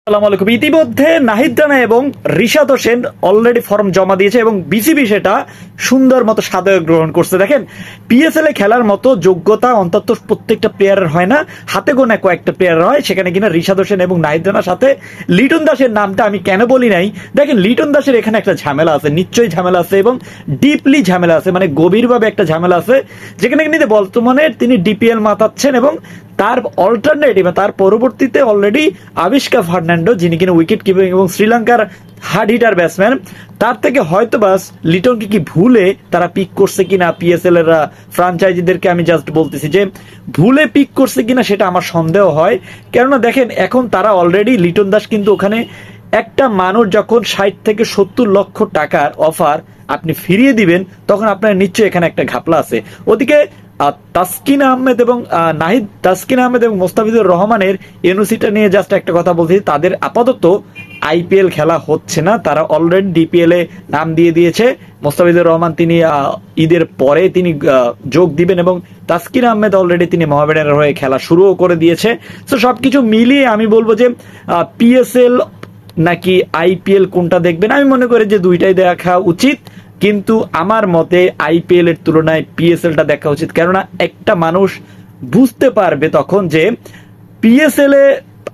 আসসালামু আলাইকুম। ইতিমধ্যে নাহিদ রানা এবং রিশাদ হোসেন অলরেডি ফর্ম জমা দিয়েছে এবং বিসিবি সেটা সুন্দর মতো সাদরে গ্রহণ করছে। দেখেন, পিএসএল এ খেলার মতো যোগ্যতা অন্তত প্রত্যেকটা প্লেয়ারের হয় না, হাতে গোনা কয়েকটা প্লেয়ার হয়। সেখানে কিনা রিশাদ হোসেন এবং নাহিদ রানার সাথে লিটন দাসের নামটা আমি কেন বলি নাই, দেখেন লিটন দাসের এখানে একটা ঝামেলা আছে, নিশ্চয়ই ঝামেলা আছে এবং ডিপলি ঝামেলা আছে, মানে গভীরভাবে একটা ঝামেলা আছে, যেখানে কিন্তু বর্তমানে তিনি ডিপিএল মাতাচ্ছেন এবং তার অল্টারনেটিভ তার পরবর্তীতে অলরেডি আবিষ্কার ফার্নান্ডো, যিনি কিনা উইকেট কিপিং এবং শ্রীলঙ্কার হার্ড হিটার ব্যাটসম্যান, তার থেকে হয়তো বাস লিটনকে কি ভুলে তারা পিক করছে কিনা, পিএসএল এর ফ্রাঞ্চাইজিদেরকে আমি জাস্ট বলতেছি যে ভুলে পিক করছে কিনা সেটা আমার সন্দেহ হয়। কেননা দেখেন, এখন তারা অলরেডি লিটন দাস কিন্তু ওখানে একটা মানুষ যখন 60 থেকে 70 লক্ষ টাকার অফার আপনি ফিরিয়ে দিবেন, তখন আপনার নিশ্চয়ই এখানে একটা ঘাপলা আছে। ওদিকে তাসকিন আহমেদ এবং তাসকিন আহমেদ এবং মোস্তাফিজুর রহমানের এনওসিটা নিয়ে জাস্ট একটা কথা বলছি, তাদের আপাতত আইপিএল খেলা হচ্ছে না, তারা অলরেডি ডিপিএল এ নাম দিয়ে দিয়েছে। মোস্তাফিজুর রহমান তিনি ঈদের পরে তিনি যোগ দিবেন এবং তাসকিন আহমেদ অলরেডি তিনি মোহামেডানের হয়ে খেলা শুরুও করে দিয়েছে। তো সবকিছু মিলিয়ে আমি বলবো যে পিএসএল নাকি আইপিএল কোনটা দেখবেন, আমি মনে করি যে দুইটাই দেখা উচিত, কিন্তু আমার মতে আইপিএল এর তুলনায় পিএসএলটা দেখা উচিত। কেননা একটা মানুষ বুঝতে পারবে তখন যে পিএসএল এ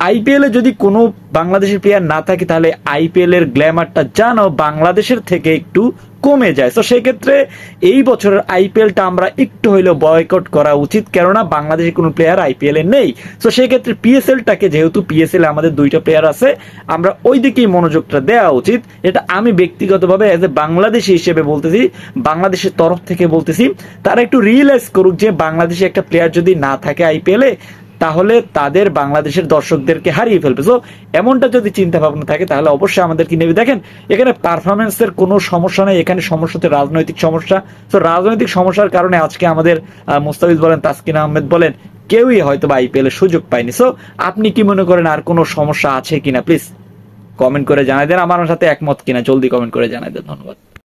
আইপিএল এ যদি কোনো বাংলাদেশের প্লেয়ার না থাকে, তাহলে আইপিএল এর গ্ল্যামারটা জানো বাংলাদেশের থেকে একটু কমে যায়। তো সেই ক্ষেত্রে এই বছরের আইপিএলটা আমরা একটু হইলেও বয়কট করা উচিত, কেননা বাংলাদেশের কোনো প্লেয়ার আইপিএল এ নেই। তো সেই ক্ষেত্রে পিএসএলটাকে, যেহেতু পিএসএল আমাদের দুইটা প্লেয়ার আছে, আমরা ওই দিকেই মনোযোগটা দেওয়া উচিত। এটা আমি ব্যক্তিগতভাবে এজ এ বাংলাদেশি হিসেবে বলতেছি, বাংলাদেশের তরফ থেকে বলতেছি, তারা একটু রিয়েলাইজ করুক যে বাংলাদেশে একটা প্লেয়ার যদি না থাকে আইপিএল এ, তাহলে তাদের বাংলাদেশের দর্শকদেরকে হারিয়ে ফেলবে। তো এমনটা যদি চিন্তা ভাবনা থাকে, তাহলে অবশ্যই আমাদের কি নেবে। দেখেন, এখানে পারফরমেন্সের কোনো সমস্যা নেই, এখানে সমস্যা হচ্ছে রাজনৈতিক সমস্যা। তো রাজনৈতিক সমস্যার কারণে আজকে আমাদের মুস্তাফিজ বলেন, তাসকিন আহমেদ বলেন, কেউই হয়তো বা আইপিএল এর সুযোগ পায়নি। সো আপনি কি মনে করেন, আর কোনো সমস্যা আছে কিনা প্লিজ কমেন্ট করে জানাই দেন, আমার সাথে একমত কিনা জলদি কমেন্ট করে জানাই দেন। ধন্যবাদ।